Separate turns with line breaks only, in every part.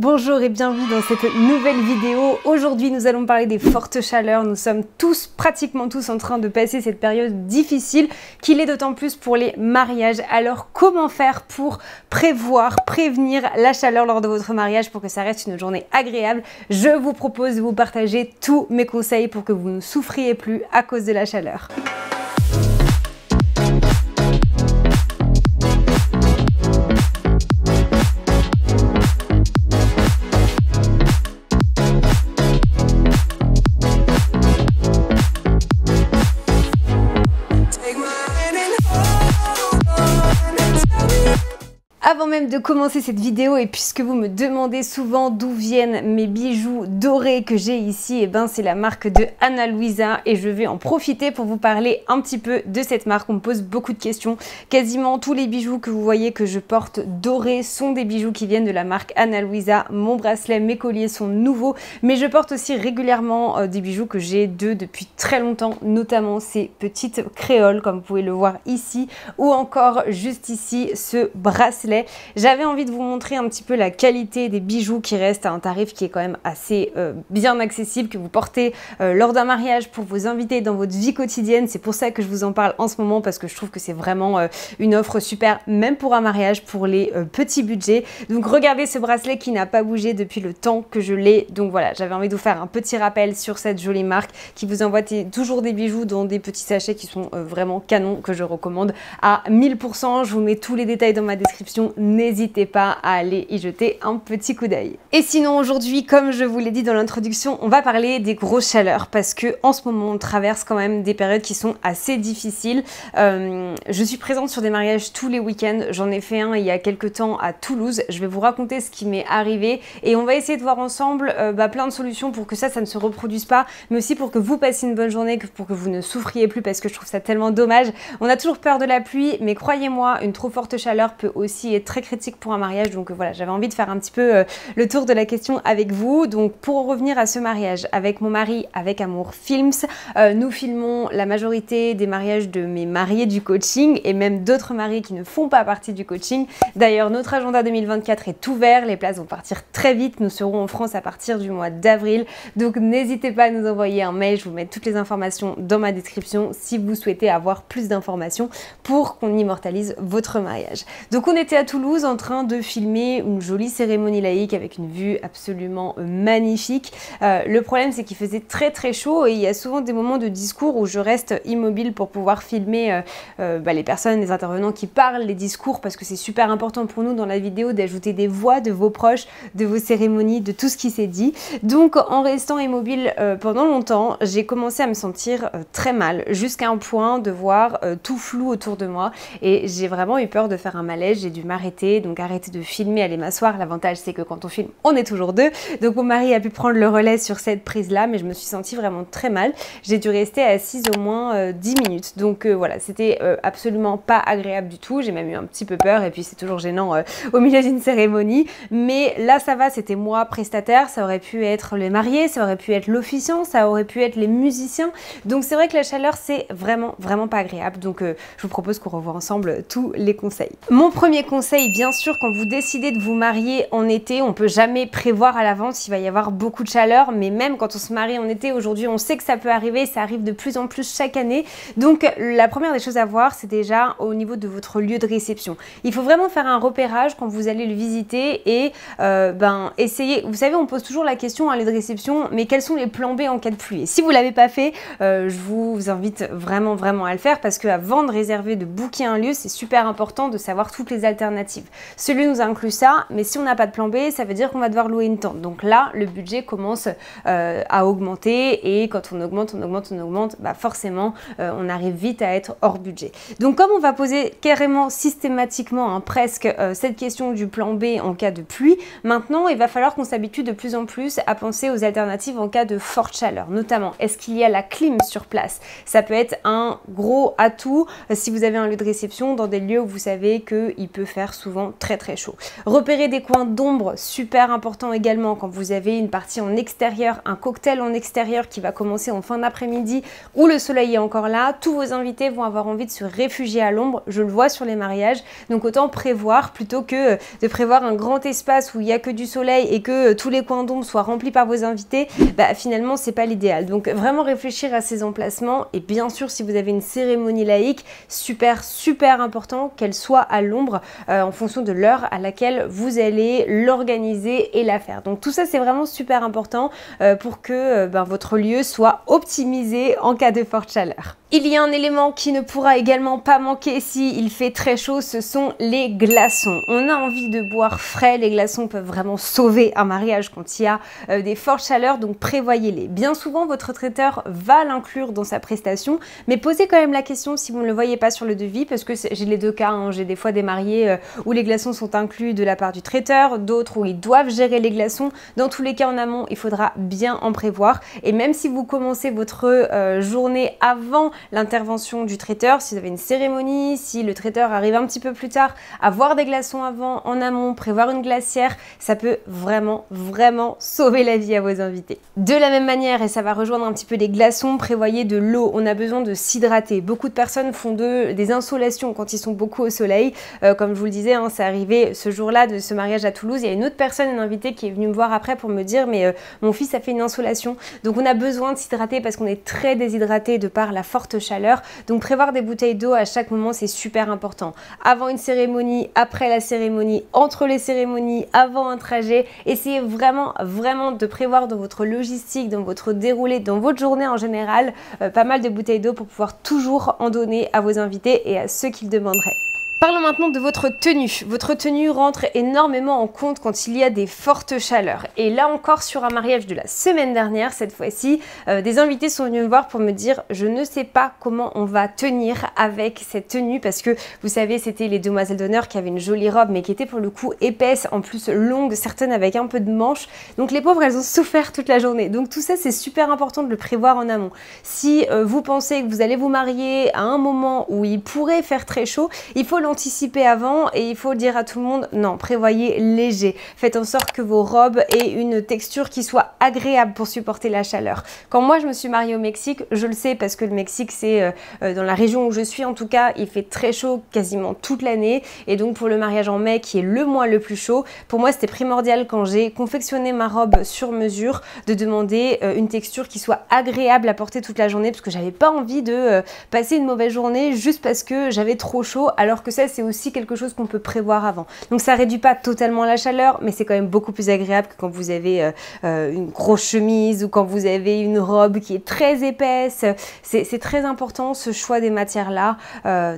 Bonjour et bienvenue dans cette nouvelle vidéo. Aujourd'hui nous allons parler des fortes chaleurs. Nous sommes tous, pratiquement tous en train de passer cette période difficile qu'il est d'autant plus pour les mariages. Alors comment faire pour prévenir la chaleur lors de votre mariage pour que ça reste une journée agréable? Je vous propose de vous partager tous mes conseils pour que vous ne souffriez plus à cause de la chaleur. Avant même de commencer cette vidéo, et puisque vous me demandez souvent d'où viennent mes bijoux dorés que j'ai ici, et ben c'est la marque de Ana Luisa et je vais en profiter pour vous parler un petit peu de cette marque. On me pose beaucoup de questions. Quasiment tous les bijoux que vous voyez que je porte dorés sont des bijoux qui viennent de la marque Ana Luisa. Mon bracelet, mes colliers sont nouveaux, mais je porte aussi régulièrement des bijoux que j'ai depuis très longtemps, notamment ces petites créoles comme vous pouvez le voir ici, ou encore juste ici ce bracelet. J'avais envie de vous montrer un petit peu la qualité des bijoux qui restent à un tarif qui est quand même assez bien accessible, que vous portez lors d'un mariage pour vous inviter dans votre vie quotidienne. C'est pour ça que je vous en parle en ce moment, parce que je trouve que c'est vraiment une offre super, même pour un mariage, pour les petits budgets. Donc regardez ce bracelet qui n'a pas bougé depuis le temps que je l'ai. Donc voilà, j'avais envie de vous faire un petit rappel sur cette jolie marque qui vous envoie toujours des bijoux dans des petits sachets qui sont vraiment canons, que je recommande à 1000%. Je vous mets tous les détails dans ma description. N'hésitez pas à aller y jeter un petit coup d'œil. Et sinon aujourd'hui, comme je vous l'ai dit dans l'introduction, on va parler des grosses chaleurs parce que en ce moment on traverse quand même des périodes qui sont assez difficiles. Je suis présente sur des mariages tous les week-ends. J'en ai fait un il y a quelques temps à Toulouse. Je vais vous raconter ce qui m'est arrivé et on va essayer de voir ensemble plein de solutions pour que ça ne se reproduise pas, mais aussi pour que vous passiez une bonne journée, pour que vous ne souffriez plus, parce que je trouve ça tellement dommage. On a toujours peur de la pluie, mais croyez-moi, une trop forte chaleur peut aussi être très critique pour un mariage. Donc voilà, j'avais envie de faire un petit peu le tour de la question avec vous. Donc pour en revenir à ce mariage avec mon mari, avec Amour Films, nous filmons la majorité des mariages de mes mariés du coaching et même d'autres mariés qui ne font pas partie du coaching. D'ailleurs, notre agenda 2024 est ouvert, les places vont partir très vite. Nous serons en France à partir du mois d'avril. Donc n'hésitez pas à nous envoyer un mail, je vous mets toutes les informations dans ma description si vous souhaitez avoir plus d'informations pour qu'on immortalise votre mariage. Donc on était à Toulouse en train de filmer une jolie cérémonie laïque avec une vue absolument magnifique. Le problème, c'est qu'il faisait très chaud et il y a souvent des moments de discours où je reste immobile pour pouvoir filmer les personnes, les intervenants qui parlent les discours, parce que c'est super important pour nous dans la vidéo d'ajouter des voix de vos proches, de vos cérémonies, de tout ce qui s'est dit. Donc en restant immobile pendant longtemps, j'ai commencé à me sentir très mal, jusqu'à un point de voir tout flou autour de moi et j'ai vraiment eu peur de faire un malaise. J'ai dû m'arrêter, donc arrêter de filmer, aller m'asseoir. L'avantage, c'est que quand on filme, on est toujours deux. Donc mon mari a pu prendre le relais sur cette prise-là, mais je me suis sentie vraiment très mal. J'ai dû rester assise au moins 10 minutes. Donc voilà, c'était absolument pas agréable du tout. J'ai même eu un petit peu peur et puis c'est toujours gênant au milieu d'une cérémonie. Mais là, ça va, c'était moi prestataire. Ça aurait pu être les mariés, ça aurait pu être l'officiant, ça aurait pu être les musiciens. Donc c'est vrai que la chaleur, c'est vraiment pas agréable. Donc je vous propose qu'on revoie ensemble tous les conseils. Mon premier conseil, bien sûr, quand vous décidez de vous marier en été, on peut jamais prévoir à l'avance s'il va y avoir beaucoup de chaleur, mais même quand on se marie en été, aujourd'hui, on sait que ça peut arriver, ça arrive de plus en plus chaque année. Donc la première des choses à voir, c'est déjà au niveau de votre lieu de réception. Il faut vraiment faire un repérage quand vous allez le visiter et essayer. Vous savez, on pose toujours la question à lieu de réception, mais quels sont les plans B en cas de pluie? Et si vous l'avez pas fait, je vous invite vraiment à le faire, parce qu'avant de réserver, de booker un lieu, c'est super important de savoir toutes les alternatives. Celui nous inclut ça, mais si on n'a pas de plan B, ça veut dire qu'on va devoir louer une tente. Donc là, le budget commence à augmenter, et quand on augmente, forcément, on arrive vite à être hors budget. Donc comme on va poser carrément systématiquement presque cette question du plan B en cas de pluie, maintenant il va falloir qu'on s'habitue de plus en plus à penser aux alternatives en cas de forte chaleur. Notamment, est-ce qu'il y a la clim sur place? Ça peut être un gros atout si vous avez un lieu de réception dans des lieux où vous savez qu'il peut faire faire souvent très très chaud. Repérez des coins d'ombre, super important également quand vous avez une partie en extérieur, un cocktail en extérieur qui va commencer en fin d'après-midi où le soleil est encore là. Tous vos invités vont avoir envie de se réfugier à l'ombre, je le vois sur les mariages, donc autant prévoir plutôt que de prévoir un grand espace où il n'y a que du soleil et que tous les coins d'ombre soient remplis par vos invités, bah, finalement c'est pas l'idéal. Donc vraiment réfléchir à ces emplacements et bien sûr si vous avez une cérémonie laïque, super important qu'elle soit à l'ombre en fonction de l'heure à laquelle vous allez l'organiser et la faire. Donc tout ça c'est vraiment super important pour que votre lieu soit optimisé en cas de forte chaleur. Il y a un élément qui ne pourra également pas manquer s'il fait très chaud, ce sont les glaçons. On a envie de boire frais, les glaçons peuvent vraiment sauver un mariage quand il y a des fortes chaleurs, donc prévoyez-les. Bien souvent, votre traiteur va l'inclure dans sa prestation, mais posez quand même la question si vous ne le voyez pas sur le devis, parce que j'ai les deux cas, hein. J'ai des fois des mariés où les glaçons sont inclus de la part du traiteur, d'autres où ils doivent gérer les glaçons. Dans tous les cas, en amont, il faudra bien en prévoir. Et même si vous commencez votre journée avant l'intervention du traiteur, si vous avez une cérémonie, si le traiteur arrive un petit peu plus tard, avoir des glaçons avant, en amont, prévoir une glacière, ça peut vraiment sauver la vie à vos invités. De la même manière, et ça va rejoindre un petit peu les glaçons, prévoyez de l'eau, on a besoin de s'hydrater. Beaucoup de personnes font des insolations quand ils sont beaucoup au soleil, comme je vous le disais, hein, c'est arrivé ce jour-là de ce mariage à Toulouse, il y a une autre personne, une invitée qui est venue me voir après pour me dire mais mon fils a fait une insolation, donc on a besoin de s'hydrater parce qu'on est très déshydraté de par la forte chaleur, donc prévoir des bouteilles d'eau à chaque moment c'est super important. Avant une cérémonie, après la cérémonie, entre les cérémonies, avant un trajet, essayez vraiment de prévoir dans votre logistique, dans votre déroulé, dans votre journée en général, pas mal de bouteilles d'eau pour pouvoir toujours en donner à vos invités et à ceux qui le demanderaient. Parlons maintenant de votre tenue. Votre tenue rentre énormément en compte quand il y a des fortes chaleurs. Et là encore, sur un mariage de la semaine dernière, cette fois-ci, des invités sont venus me voir pour me dire « Je ne sais pas comment on va tenir avec cette tenue » parce que, vous savez, c'était les demoiselles d'honneur qui avaient une jolie robe, mais qui était pour le coup épaisse, en plus longue, certaines avec un peu de manches. Donc les pauvres, elles ont souffert toute la journée. Donc tout ça, c'est super important de le prévoir en amont. Si vous pensez que vous allez vous marier à un moment où il pourrait faire très chaud, il faut anticiper avant et il faut dire à tout le monde non, prévoyez léger, faites en sorte que vos robes aient une texture qui soit agréable pour supporter la chaleur. Quand moi je me suis mariée au Mexique, je le sais parce que le Mexique c'est dans la région où je suis en tout cas, il fait très chaud quasiment toute l'année et donc pour le mariage en mai qui est le mois le plus chaud, pour moi c'était primordial quand j'ai confectionné ma robe sur mesure de demander une texture qui soit agréable à porter toute la journée parce que j'avais pas envie de passer une mauvaise journée juste parce que j'avais trop chaud alors que ça c'est aussi quelque chose qu'on peut prévoir avant. Donc ça réduit pas totalement la chaleur, mais c'est quand même beaucoup plus agréable que quand vous avez une grosse chemise ou quand vous avez une robe qui est très épaisse. C'est très important ce choix des matières là.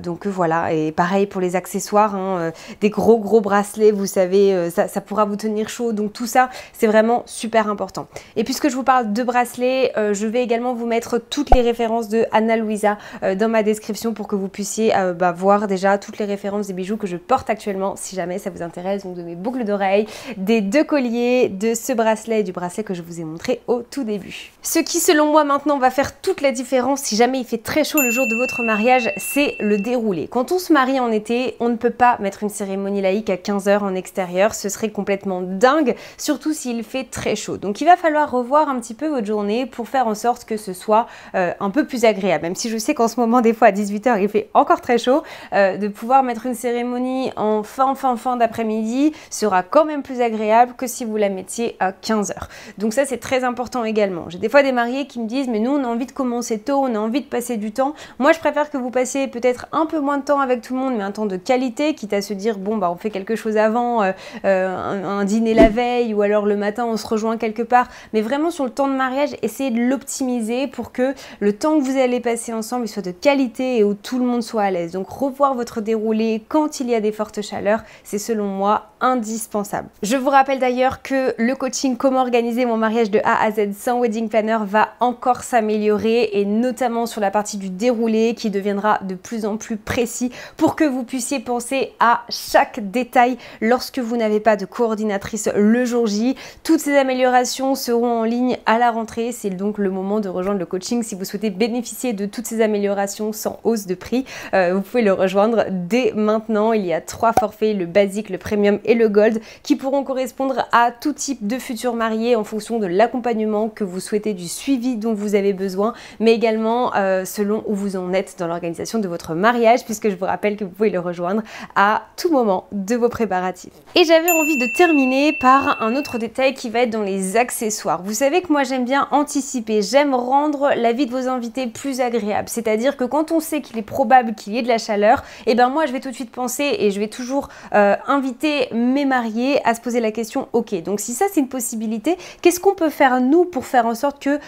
Donc voilà, et pareil pour les accessoires, hein, des gros bracelets, vous savez, ça pourra vous tenir chaud. Donc tout ça, c'est vraiment super important. Et puisque je vous parle de bracelets, je vais également vous mettre toutes les références de Ana Luisa dans ma description pour que vous puissiez voir déjà toutes les références des bijoux que je porte actuellement si jamais ça vous intéresse, donc de mes boucles d'oreilles, des deux colliers, de ce bracelet et du bracelet que je vous ai montré au tout début. Ce qui selon moi maintenant va faire toute la différence si jamais il fait très chaud le jour de votre mariage, c'est le déroulé. Quand on se marie en été, on ne peut pas mettre une cérémonie laïque à 15 h en extérieur, ce serait complètement dingue, surtout s'il fait très chaud. Donc il va falloir revoir un petit peu votre journée pour faire en sorte que ce soit un peu plus agréable, même si je sais qu'en ce moment des fois à 18 h il fait encore très chaud, de pouvoir mettre une cérémonie en fin d'après-midi sera quand même plus agréable que si vous la mettiez à 15 h. Donc ça c'est très important également. J'ai des fois des mariés qui me disent mais nous on a envie de commencer tôt, on a envie de passer du temps. Moi je préfère que vous passiez peut-être un peu moins de temps avec tout le monde mais un temps de qualité, quitte à se dire bon bah on fait quelque chose avant, un dîner la veille ou alors le matin on se rejoint quelque part, mais vraiment sur le temps de mariage essayez de l'optimiser pour que le temps que vous allez passer ensemble il soit de qualité et où tout le monde soit à l'aise. Donc revoir votre déroulé quand il y a des fortes chaleurs, c'est selon moi indispensable. Je vous rappelle d'ailleurs que le coaching comment organiser mon mariage de A à Z sans wedding planner va encore s'améliorer et notamment sur la partie du déroulé qui deviendra de plus en plus précis pour que vous puissiez penser à chaque détail lorsque vous n'avez pas de coordinatrice le jour J. Toutes ces améliorations seront en ligne à la rentrée, c'est donc le moment de rejoindre le coaching si vous souhaitez bénéficier de toutes ces améliorations sans hausse de prix. Vous pouvez le rejoindre dès dès maintenant. Il y a 3 forfaits, le basique, le premium et le gold, qui pourront correspondre à tout type de futurs mariés en fonction de l'accompagnement que vous souhaitez, du suivi dont vous avez besoin, mais également selon où vous en êtes dans l'organisation de votre mariage, puisque je vous rappelle que vous pouvez le rejoindre à tout moment de vos préparatifs. Et j'avais envie de terminer par un autre détail qui va être dans les accessoires. Vous savez que moi j'aime bien anticiper, j'aime rendre la vie de vos invités plus agréable, c'est-à-dire que quand on sait qu'il est probable qu'il y ait de la chaleur, et ben moi je vais tout de suite penser et je vais toujours inviter mes mariés à se poser la question, ok, donc si ça c'est une possibilité, qu'est-ce qu'on peut faire nous pour faire en sorte que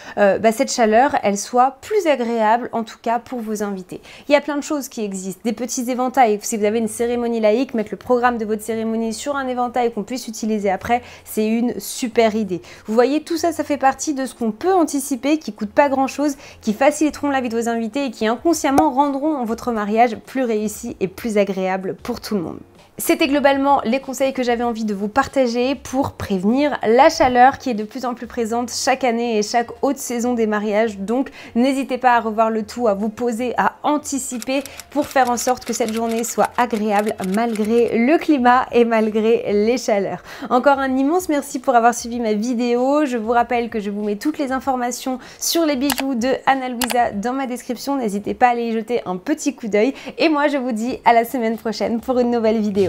cette chaleur elle soit plus agréable, en tout cas pour vos invités. Il y a plein de choses qui existent, des petits éventails, si vous avez une cérémonie laïque, mettre le programme de votre cérémonie sur un éventail qu'on puisse utiliser après, c'est une super idée. Vous voyez, tout ça, ça fait partie de ce qu'on peut anticiper, qui coûte pas grand chose, qui faciliteront la vie de vos invités et qui inconsciemment rendront votre mariage plus réussi et plus agréable pour tout le monde. C'était globalement les conseils que j'avais envie de vous partager pour prévenir la chaleur qui est de plus en plus présente chaque année et chaque haute saison des mariages. Donc n'hésitez pas à revoir le tout, à vous poser, à anticiper pour faire en sorte que cette journée soit agréable malgré le climat et malgré les chaleurs. Encore un immense merci pour avoir suivi ma vidéo. Je vous rappelle que je vous mets toutes les informations sur les bijoux de Ana Luisa dans ma description. N'hésitez pas à aller y jeter un petit coup d'œil. Et moi je vous dis à la semaine prochaine pour une nouvelle vidéo.